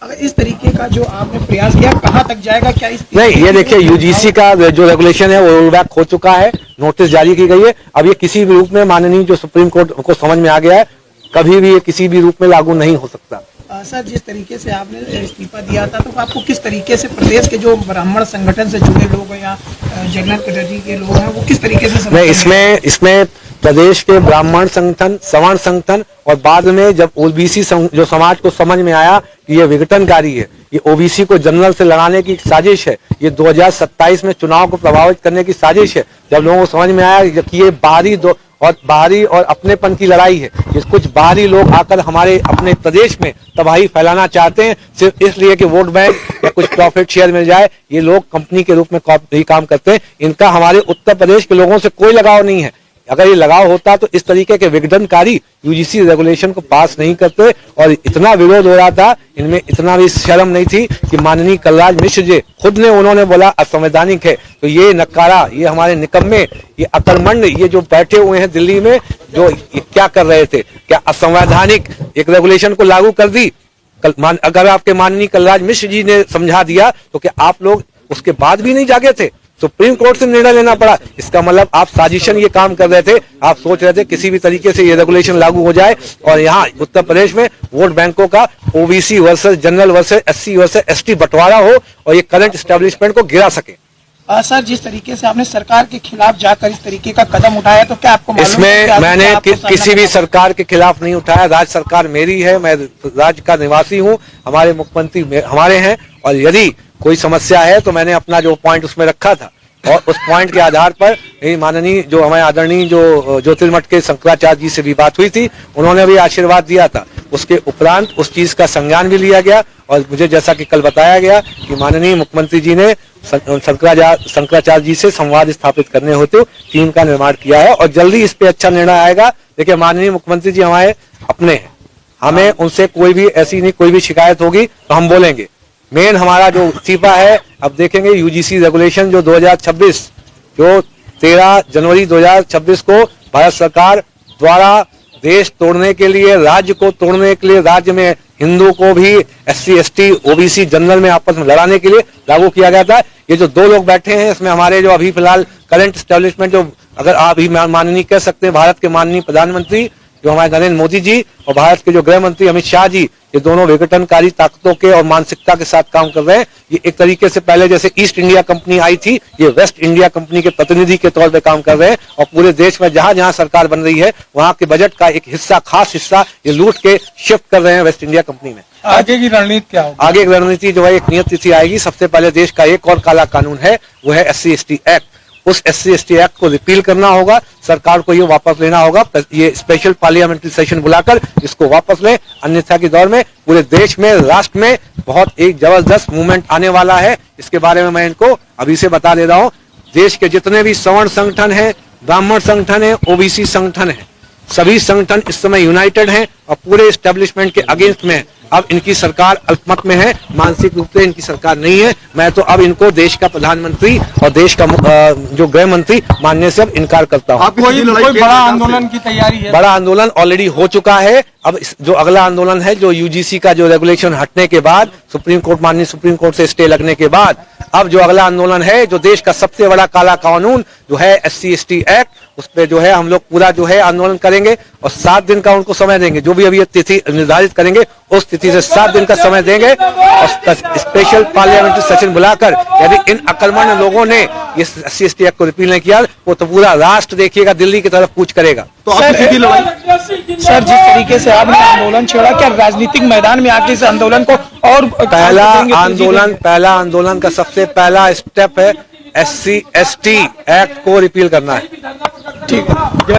अगर इस तरीके का जो आपने प्रयास किया कहाँ तक जाएगा, क्या इस नहीं, ये देखिए यूजीसी का जो रेगुलेशन है वो रोल बैक हो चुका है, नोटिस जारी की गई है। अब ये किसी भी रूप में माननीय जो सुप्रीम कोर्ट को समझ में आ गया है, कभी भी ये किसी भी रूप में लागू नहीं हो सकता। सर, जिस तरीके से आपने इस्तीफा दिया था, तो आपको किस तरीके से प्रदेश के जो ब्राह्मण संगठन से जुड़े लोग हैं या जनरल कैटेगरी के लोग हैं, वो किस तरीके से नहीं, इसमें प्रदेश के ब्राह्मण संगठन, सवर्ण संगठन और बाद में जब ओबीसी जो समाज को समझ में आया कि ये विघटनकारी है, ये ओबीसी को जनरल से लगाने की साजिश है, ये 2027 में चुनाव को प्रभावित करने की साजिश है, जब लोगों को समझ में आया कि ये बाहरी और अपनेपन की लड़ाई है, ये कुछ बाहरी लोग आकर हमारे अपने प्रदेश में तबाही फैलाना चाहते हैं सिर्फ इसलिए कि वोट बैंक या कुछ प्रॉफिट शेयर मिल जाए, ये लोग कंपनी के रूप में ही काम करते हैं। इनका हमारे उत्तर प्रदेश के लोगों से कोई लगाव नहीं है। अगर ये लगाव होता तो इस तरीके के विघटनकारी यूजीसी रेगुलेशन को पास नहीं करते। और इतना विरोध हो रहा था, इनमें इतना भी शर्म नहीं थी कि माननीय कलराज मिश्र जी खुद ने उन्होंने बोला असंवैधानिक है। तो ये नकारा, ये हमारे निकम्मे, ये अकलमंड, ये जो बैठे हुए हैं दिल्ली में, जो क्या कर रहे थे, क्या असंवैधानिक एक रेगुलेशन को लागू कर दी। अगर आपके माननीय कलराज मिश्र जी ने समझा दिया तो क्या आप लोग उसके बाद भी नहीं जागे थे? सुप्रीम कोर्ट से निर्णय लेना पड़ा। इसका मतलब आप साजिशन ये काम कर रहे थे, आप सोच रहे थे किसी भी तरीके से ये रेगुलेशन लागू हो जाए और यहाँ उत्तर प्रदेश में वोट बैंकों का OBC versus general versus SC versus ST बंटवारा हो और ये करंट एस्टेब्लिशमेंट को गिरा सके। सर, जिस तरीके से आपने सरकार के खिलाफ जाकर इस तरीके का कदम उठाया, तो क्या आपको मालूम इसमें मैंने किसी भी सरकार के खिलाफ नहीं उठाया। राज्य सरकार मेरी है, मैं राज्य का निवासी हूँ, हमारे मुख्यमंत्री हमारे हैं और यदि कोई समस्या है तो मैंने अपना जो पॉइंट उसमें रखा था और उस पॉइंट के आधार पर माननीय जो हमारे आदरणीय जो ज्योतिर्मठ के शंकराचार्य जी से भी बात हुई थी, उन्होंने भी आशीर्वाद दिया था। उसके उपरांत उस चीज का संज्ञान भी लिया गया और मुझे जैसा कि कल बताया गया कि माननीय मुख्यमंत्री जी ने शंकराचार्य जी से संवाद स्थापित करने होते टीम का निर्माण किया है और जल्दी इस पे अच्छा निर्णय आएगा। देखिए, माननीय मुख्यमंत्री जी हमारे अपने हैं, हमें उनसे कोई भी ऐसी नहीं कोई भी शिकायत होगी तो हम बोलेंगे। मेन हमारा जो इस्तीफा है, अब देखेंगे यूजीसी रेगुलेशन जो 2026 जो 13 जनवरी 2026 को भारत सरकार द्वारा देश तोड़ने के लिए, राज्य को तोड़ने के लिए, राज्य में हिंदू को भी एससी एसटी ओबीसी जनरल में आपस में लड़ाने के लिए लागू किया गया था। ये जो दो लोग बैठे हैं इसमें हमारे जो अभी फिलहाल करंट एस्टेब्लिशमेंट, जो अगर आप ही माननीय कह सकते हैं भारत के माननीय प्रधानमंत्री जो हमारे नरेंद्र मोदी जी और भारत के जो गृह मंत्री अमित शाह जी, ये दोनों विघटनकारी ताकतों के और मानसिकता के साथ काम कर रहे हैं। ये एक तरीके से पहले जैसे ईस्ट इंडिया कंपनी आई थी, ये वेस्ट इंडिया कंपनी के प्रतिनिधि के तौर पे काम कर रहे हैं और पूरे देश में जहां जहां सरकार बन रही है वहां के बजट का एक हिस्सा, खास हिस्सा ये लूट के शिफ्ट कर रहे हैं वेस्ट इंडिया कंपनी में। आगे की रणनीति क्या होगी? आगे की रणनीति जो है एक नियत तिथि आएगी। सबसे पहले देश का एक और काला कानून है, वो है SC ST एक्ट। उस SC ST एक्ट को रिपील करना होगा, सरकार को ये वापस लेना होगा, ये स्पेशल पार्लियामेंट्री सेशन बुलाकर इसको वापस लें। अन्यथा के दौर में पूरे देश में, राष्ट्र में बहुत एक जबरदस्त मूवमेंट आने वाला है। इसके बारे में मैं इनको अभी से बता दे रहा हूँ। देश के जितने भी सवर्ण संगठन है, ब्राह्मण संगठन है, ओबीसी संगठन है, सभी संगठन इस समय यूनाइटेड हैं और पूरे एस्टेब्लिशमेंट के अगेंस्ट में है। अब इनकी सरकार अल्पमत में है, मानसिक रूप से इनकी सरकार नहीं है। मैं तो अब इनको देश का प्रधानमंत्री और देश का जो गृह मंत्री मानने से अब इनकार करता हूँ। कोई बड़ा आंदोलन की तैयारी है? बड़ा आंदोलन ऑलरेडी हो चुका है। अब जो अगला आंदोलन है, जो यूजीसी का जो रेगुलेशन हटने के बाद, माननीय सुप्रीम कोर्ट से स्टे लगने के बाद, अब जो अगला आंदोलन है, जो देश का सबसे बड़ा काला कानून जो है SC ST एक्ट, उस पे जो है हम लोग पूरा जो है आंदोलन करेंगे और 7 दिन का उनको समय देंगे। जो भी अभी ये तिथि निर्धारित करेंगे उस तिथि से 7 दिन का समय देंगे और स्पेशल पार्लियामेंट्री सेशन बुलाकर यदि इन अकलमंद लोगों ने ये SC ST एक्ट को रिपील नहीं किया वो तो पूरा राष्ट्र देखिएगा दिल्ली की तरफ कूच करेगा। तो सर, जिस तरीके से आपने आंदोलन छेड़ा, क्या राजनीतिक मैदान में आके इस आंदोलन को और पहला आंदोलन का सबसे पहला स्टेप है SC ST एक्ट को रिपील करना है। ठीक है।